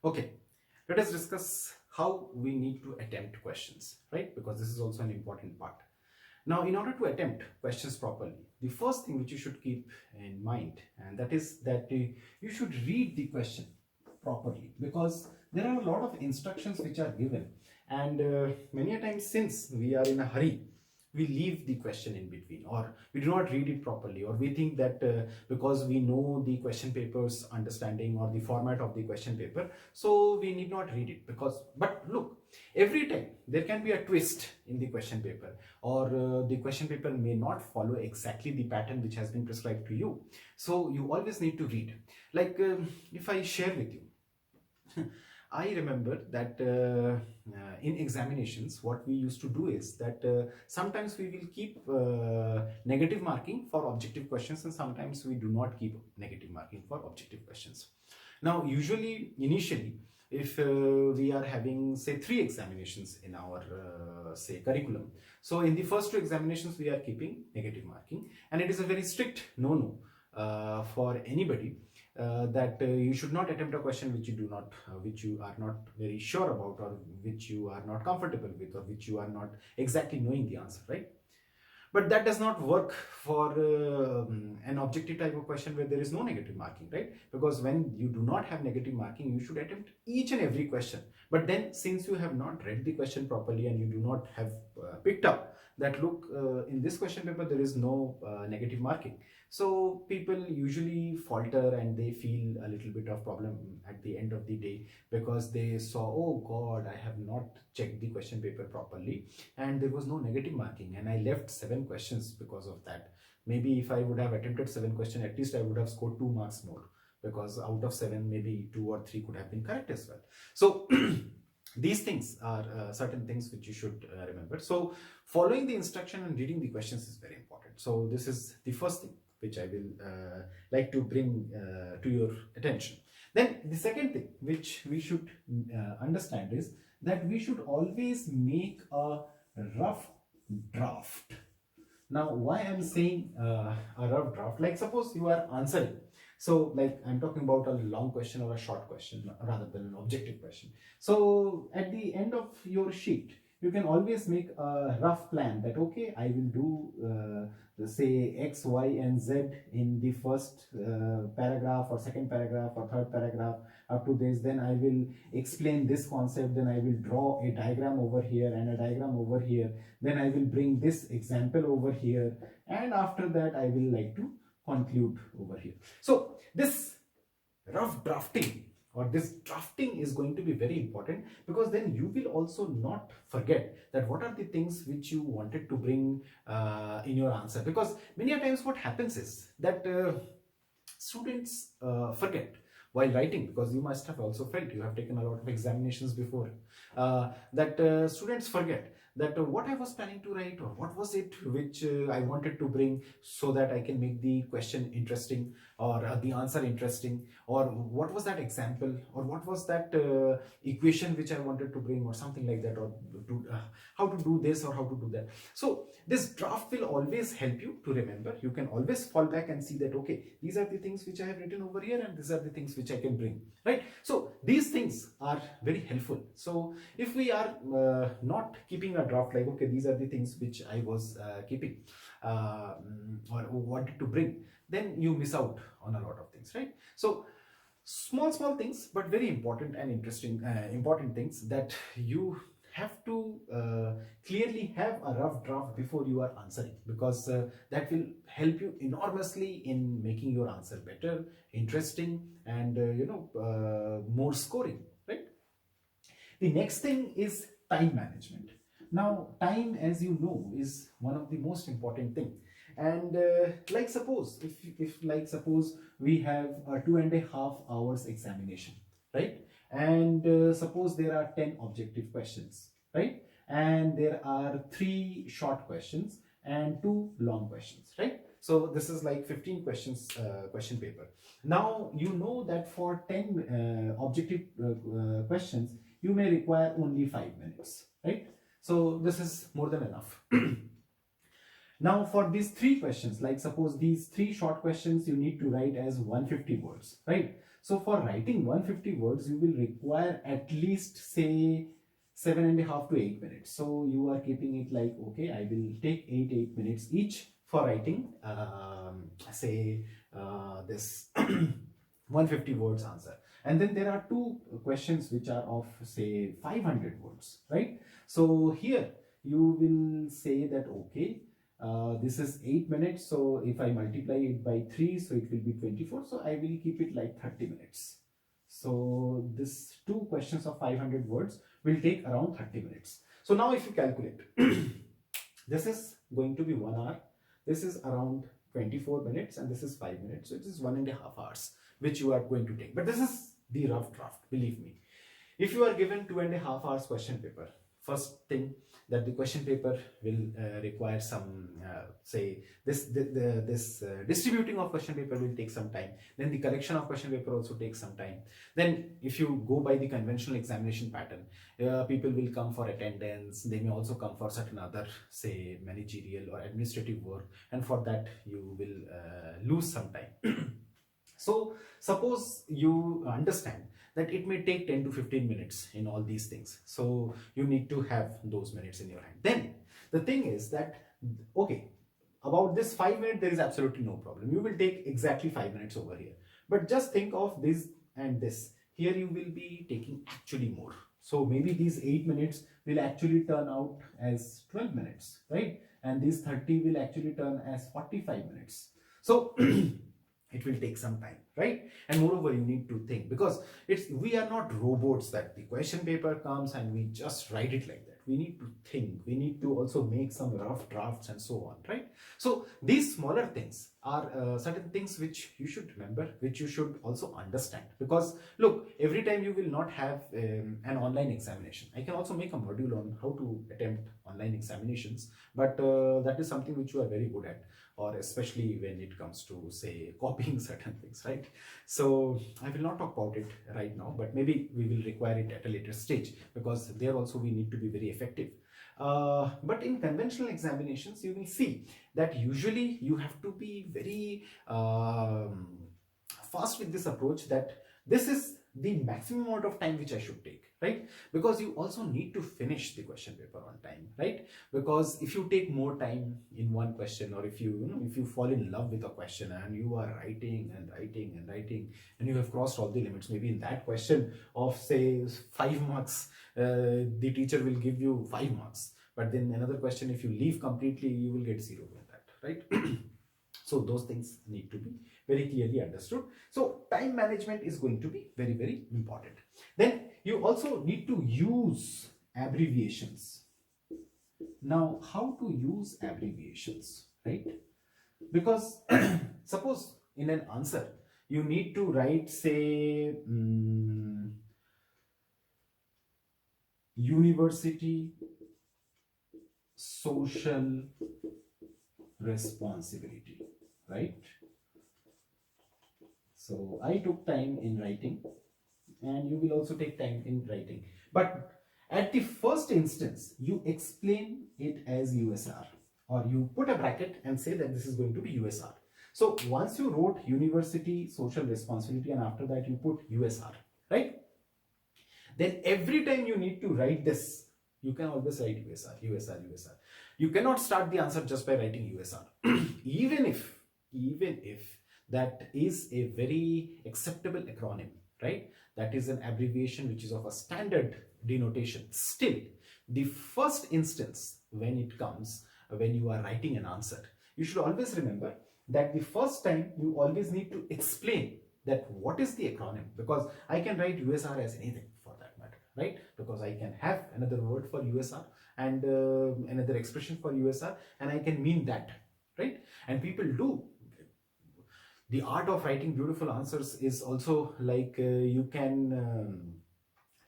Okay, let us discuss how we need to attempt questions, right? Because this is also an important part. Now, in order to attempt questions properly, the first thing which you should keep in mind, and that is that you should read the question properly, because there are a lot of instructions which are given, and many a times, since we are in a hurry, we leave the question in between, or we do not read it properly, or we think that because we know the question paper's understanding or the format of the question paper, so we need not read it. Because, but look, every time there can be a twist in the question paper, or the question paper may not follow exactly the pattern which has been prescribed to you, so you always need to read. Like, if I share with you, I remember that in examinations, what we used to do is that sometimes we will keep negative marking for objective questions, and sometimes we do not keep negative marking for objective questions. Now, usually, initially, if we are having, say, 3 examinations in our, say, curriculum, so in the first 2 examinations, we are keeping negative marking, and it is a very strict no-no for anybody that you should not attempt a question which you do not, which you are not very sure about, or which you are not comfortable with, or which you are not exactly knowing the answer, right? But that does not work for an objective type of question where there is no negative marking, right? Because when you do not have negative marking, you should attempt each and every question. But then, since you have not read the question properly, and you do not have picked up that, look, in this question paper there is no negative marking, so people usually falter and they feel a little bit of problem at the end of the day, because they saw, oh God, I have not checked the question paper properly, and there was no negative marking, and I left 7 questions because of that. Maybe if I would have attempted 7 questions, at least I would have scored 2 marks more, because out of 7, maybe 2 or 3 could have been correct as well. So these things are certain things which you should remember. So following the instruction and reading the questions is very important. So this is the first thing which I will like to bring to your attention. Then the second thing which we should understand is that we should always make a rough draft. Now, why I'm saying a rough draft, like suppose you are answering, so like I'm talking about a long question or a short question rather than an objective question. So at the end of your sheet, you can always make a rough plan that, okay, I will do say X, Y, and Z in the first paragraph, or second paragraph, or third paragraph up to this. Then I will explain this concept. Then I will draw a diagram over here and a diagram over here. Then I will bring this example over here. And after that, I will like to conclude over here. So this rough drafting, or this drafting, is going to be very important, because then you will also not forget that what are the things which you wanted to bring in your answer. Because many a times what happens is that students forget while writing, because you must have also felt, you have taken a lot of examinations before, that students forget that what I was planning to write, or what was it which I wanted to bring, so that I can make the question interesting, or the answer interesting, or what was that example, or what was that equation which I wanted to bring, or something like that, or how to do this or how to do that. So this draft will always help you to remember. You can always fall back and see that, okay, these are the things which I have written over here, and these are the things which I can bring, right? So these things are very helpful. So if we are not keeping a draft, like, okay, these are the things which I was keeping or wanted to bring, then you miss out on a lot of things, right? So small things, but very important and interesting, important things, that you have to clearly have a rough draft before you are answering, because that will help you enormously in making your answer better, interesting, and more scoring, right? The next thing is time management. Now, time, as you know, is one of the most important thing. And like suppose, if like suppose we have a 2.5 hours examination, right? And suppose there are 10 objective questions, right? And there are 3 short questions and 2 long questions, right? So this is like 15 questions question paper. Now you know that for 10 objective questions, you may require only 5 minutes, right? So this is more than enough. Now for these three questions, like suppose these three short questions you need to write as 150 words, right? So for writing 150 words, you will require at least say 7.5 to 8 minutes. So you are keeping it like, okay, I will take 8 minutes each for writing, say this 150 words answer. And then there are two questions which are of say 500 words, right? So here you will say that, okay, this is 8 minutes, so if I multiply it by 3, so it will be 24, so I will keep it like 30 minutes. So this two questions of 500 words will take around 30 minutes. So now if you calculate, this is going to be 1 hour, this is around 24 minutes, and this is 5 minutes, so it is 1.5 hours which you are going to take. But this is the rough draft, believe me. If you are given 2.5 hours question paper, first thing that the question paper will require some say this distributing of question paper will take some time. Then the collection of question paper also takes some time. Then if you go by the conventional examination pattern, people will come for attendance, they may also come for certain other say managerial or administrative work, and for that you will lose some time. So suppose you understand that it may take 10 to 15 minutes in all these things, so you need to have those minutes in your hand. Then the thing is that, okay, about this 5 minutes there is absolutely no problem, you will take exactly 5 minutes over here. But just think of this and this, here you will be taking actually more. So maybe these 8 minutes will actually turn out as 12 minutes, right? And these 30 will actually turn as 45 minutes. So it will take some time, right? And moreover, you need to think, because we are not robots that the question paper comes and we just write it like that. We need to think, we need to also make some rough drafts and so on, right? So these smaller things are certain things which you should remember, which you should also understand. Because look, every time you will not have an online examination. I can also make a module on how to attempt online examinations, but that is something which you are very good at, or especially when it comes to say copying certain things, right? So I will not talk about it right now, but maybe we will require it at a later stage, because there also we need to be very effective. But in conventional examinations, you will see that usually you have to be very fast with this approach, that this is the maximum amount of time which I should take, right? Because you also need to finish the question paper on time, right? Because if you take more time in one question, or if if you fall in love with a question and you are writing and writing and writing, and you have crossed all the limits, maybe in that question of say 5 marks, the teacher will give you 5 marks, but then another question, if you leave completely, you will get 0 with that, right? So those things need to be very clearly understood. So time management is going to be very, very important. Then you also need to use abbreviations. Now, how to use abbreviations, right? Because suppose in an answer, you need to write say university social responsibility, right? So I took time in writing, and you will also take time in writing. But at the first instance, you explain it as USR, or you put a bracket and say that this is going to be USR. So once you wrote university social responsibility and after that you put USR, right? Then every time you need to write this, you can always write USR, USR, USR. You cannot start the answer just by writing USR. even if that is a very acceptable acronym, right? That is an abbreviation which is of a standard denotation. Still, the first instance when it comes, when you are writing an answer, you should always remember that the first time you always need to explain that what is the acronym, because I can write USR as anything for that matter, right? Because I can have another word for USR and another expression for USR, and I can mean that, right? And people do. The art of writing beautiful answers is also like you can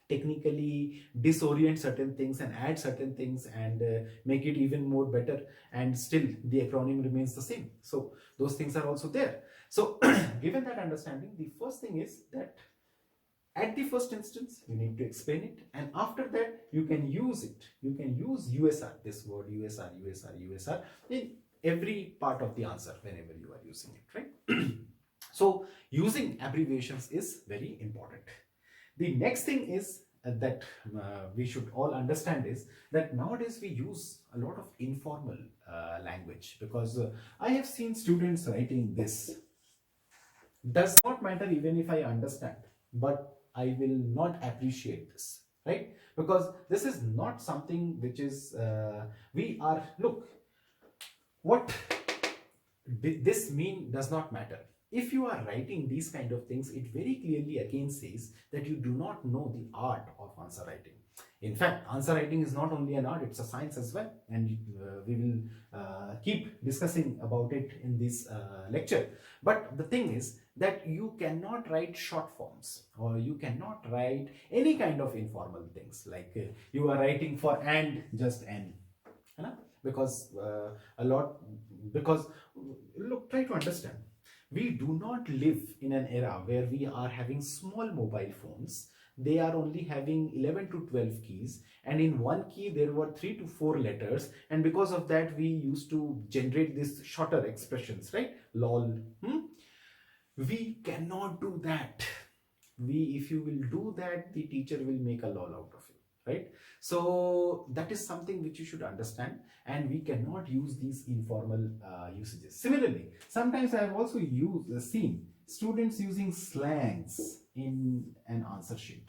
technically disorient certain things and add certain things and make it even more better, and still the acronym remains the same. So those things are also there. So given that understanding, the first thing is that at the first instance you need to explain it, and after that you can use it. You can use USR, this word USR, USR, USR in every part of the answer whenever you are using it, right? So using abbreviations is very important. The next thing is that we should all understand is that nowadays we use a lot of informal language, because I have seen students writing this. Does not matter even if I understand, but I will not appreciate this, right? Because this is not something which is we are, look, what this mean does not matter. If you are writing these kind of things, it very clearly again says that you do not know the art of answer writing. In fact, answer writing is not only an art, it's a science as well, and we will keep discussing about it in this lecture. But the thing is that you cannot write short forms, or you cannot write any kind of informal things, like you are writing for and, just and, you know? Because look, try to understand, we do not live in an era where we are having small mobile phones. They are only having 11 to 12 keys, and in one key there were 3 to 4 letters, and because of that we used to generate these shorter expressions, right? Lol. We cannot do that. If you will do that, the teacher will make a lol out of you, right? So that is something which you should understand, and we cannot use these informal usages. Similarly, sometimes I have also seen students using slangs in an answer sheet.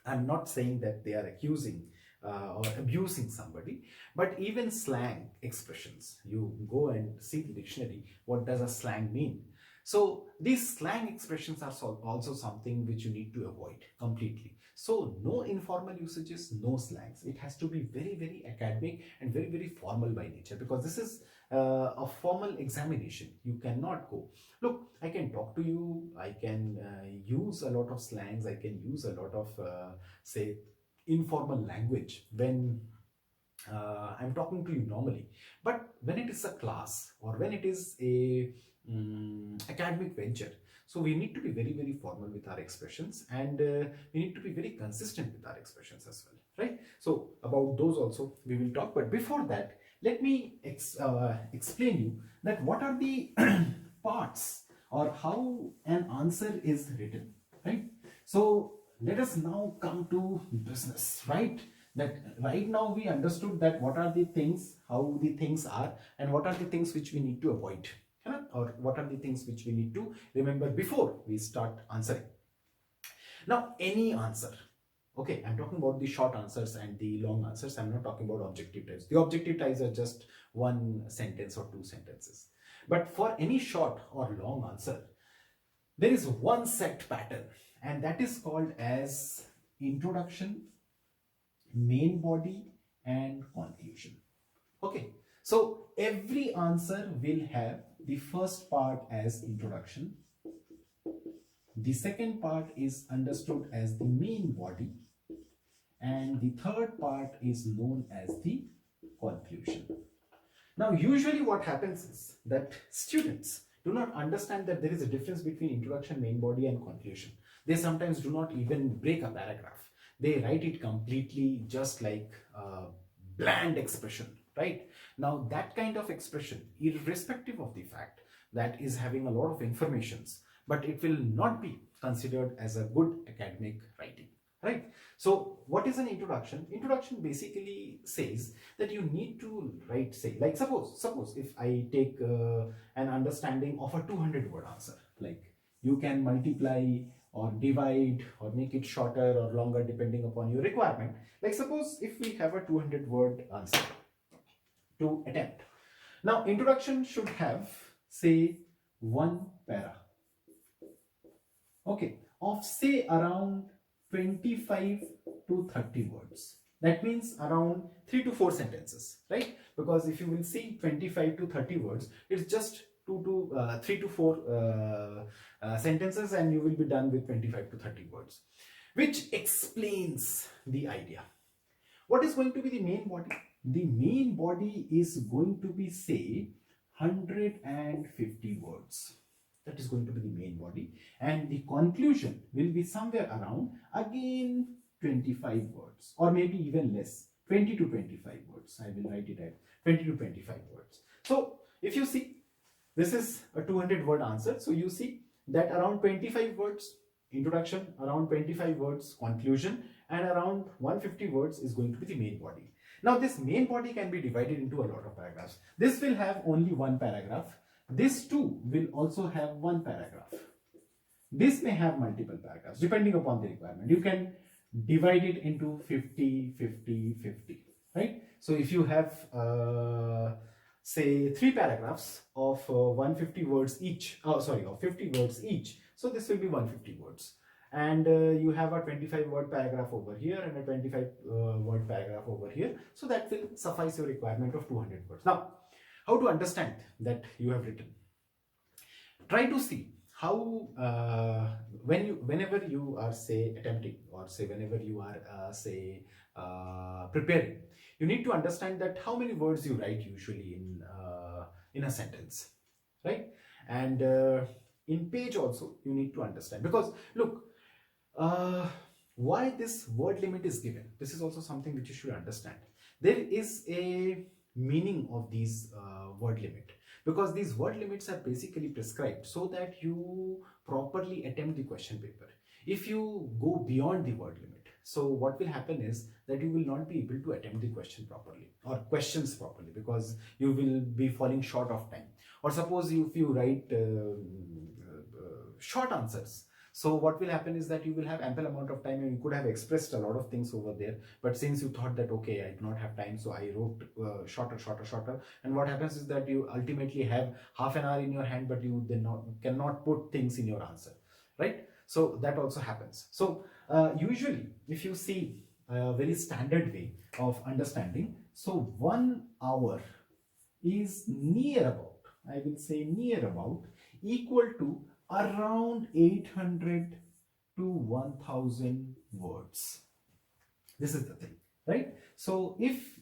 I'm not saying that they are accusing or abusing somebody, but even slang expressions, you go and see the dictionary, what does a slang mean? So these slang expressions are also something which you need to avoid completely. So no informal usages, no slangs. It has to be very, very academic and very, very formal by nature, because this is a formal examination. You cannot go, look, I can talk to you, I can use a lot of slangs, I can use a lot of say informal language when I'm talking to you normally. But when it is a class, or when it is a academic venture, so we need to be very, very formal with our expressions, and we need to be very consistent with our expressions as well, right? So about those also we will talk, but before that, let me explain you that what are the parts, or how an answer is written, right? So let us now come to business, right? That right now we understood that what are the things, how the things are, and what are the things which we need to avoid, or what are the things which we need to remember before we start answering. Now, any answer, okay, I'm talking about the short answers and the long answers. I'm not talking about objective types. The objective types are just one sentence or two sentences. But for any short or long answer, there is one set pattern, and that is called as introduction, main body, and conclusion. Okay, so every answer will have the first part as introduction, the second part is understood as the main body, and the third part is known as the conclusion. Now, usually what happens is that students do not understand that there is a difference between introduction, main body, and conclusion. They sometimes do not even break a paragraph. They write it completely just like a bland expression, right? Now, that kind of expression, irrespective of the fact that is having a lot of informations, but it will not be considered as a good academic writing, right? So what is an introduction? Introduction basically says that you need to write, say, like suppose if I take an understanding of a 200-word answer, like you can multiply or divide or make it shorter or longer depending upon your requirement. Like suppose if we have a 200-word answer to attempt. Now, introduction should have, say, one para, okay, of say around 25 to 30 words. That means around 3 to 4 sentences, right? Because if you will see 25 to 30 words, it's just 3 to 4 sentences, and you will be done with 25 to 30 words, which explains the idea. What is going to be the main body? The main body is going to be, say, 150 words. That is going to be the main body, and the conclusion will be somewhere around, again, 25 words, or maybe even less, 20 to 25 words. I will write it at 20 to 25 words. So if you see, this is a 200 word answer. So you see that around 25 words introduction, around 25 words conclusion, and around 150 words is going to be the main body. Now this main body can be divided into a lot of paragraphs. This will have only one paragraph. This too will also have one paragraph. This may have multiple paragraphs depending upon the requirement. You can divide it into 50, 50, 50, right? So if you have say 3 paragraphs of 150 words each, of 50 words each, so this will be 150 words. And you have a 25 word paragraph over here and a 25 word paragraph over here. So that will suffice your requirement of 200 words. Now, how to understand that you have written? Try to see how whenever you are say attempting, or say whenever you are preparing, you need to understand that how many words you write usually in a sentence, right? And in page also you need to understand, because look, why this word limit is given. This is also something which you should understand. There is a meaning of these word limit, because these word limits are basically prescribed so that you properly attempt the question paper. If you go beyond the word limit, so what will happen is that you will not be able to attempt the question properly or questions properly, because you will be falling short of time. Or suppose if you write short answers, so what will happen is that you will have ample amount of time and you could have expressed a lot of things over there, but since you thought that okay, I do not have time, so I wrote shorter, and what happens is that you ultimately have half an hour in your hand, but you then cannot put things in your answer, right? So that also happens. So usually if you see a very standard way of understanding, so 1 hour is near about, I will say near about, equal to around 800 to 1000 words. This is the thing, right? So if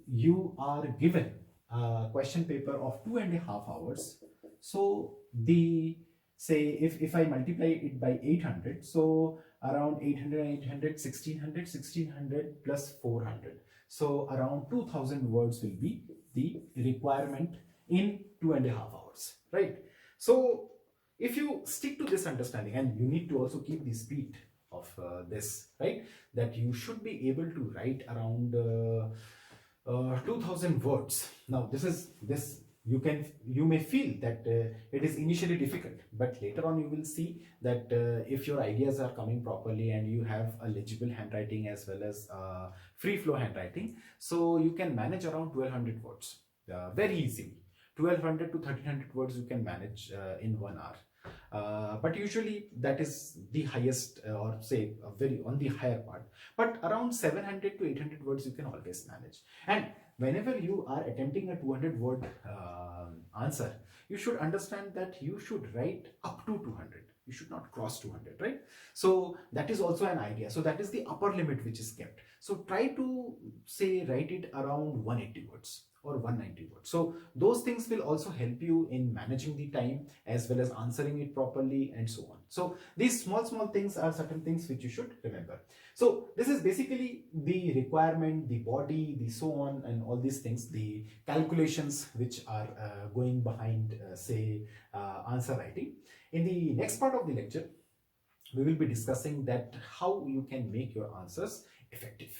you are given a question paper of 2.5 hours, so the say if I multiply it by 800, so around 800, 1600 plus 400, so around 2000 words will be the requirement in 2.5 hours, right? So if you stick to this understanding, and you need to also keep the speed of this, right, that you should be able to write around 2000 words. Now this you may feel that it is initially difficult, but later on you will see that if your ideas are coming properly and you have a legible handwriting as well as free flow handwriting, so you can manage around 1200 words very easily. 1200 to 1300 words you can manage in 1 hour. But usually that is the highest, or say very on the higher part, but around 700 to 800 words you can always manage. And whenever you are attempting a 200 word answer, you should understand that you should write up to 200. You should not cross 200, right? So that is also an idea. So that is the upper limit which is kept. So try to say write it around 180 words or 190 words. So those things will also help you in managing the time as well as answering it properly and so on. So these small things are certain things which you should remember. So this is basically the requirement, the body, the so on, and all these things, the calculations which are going behind answer writing. In the next part of the lecture, we will be discussing that how you can make your answers effective.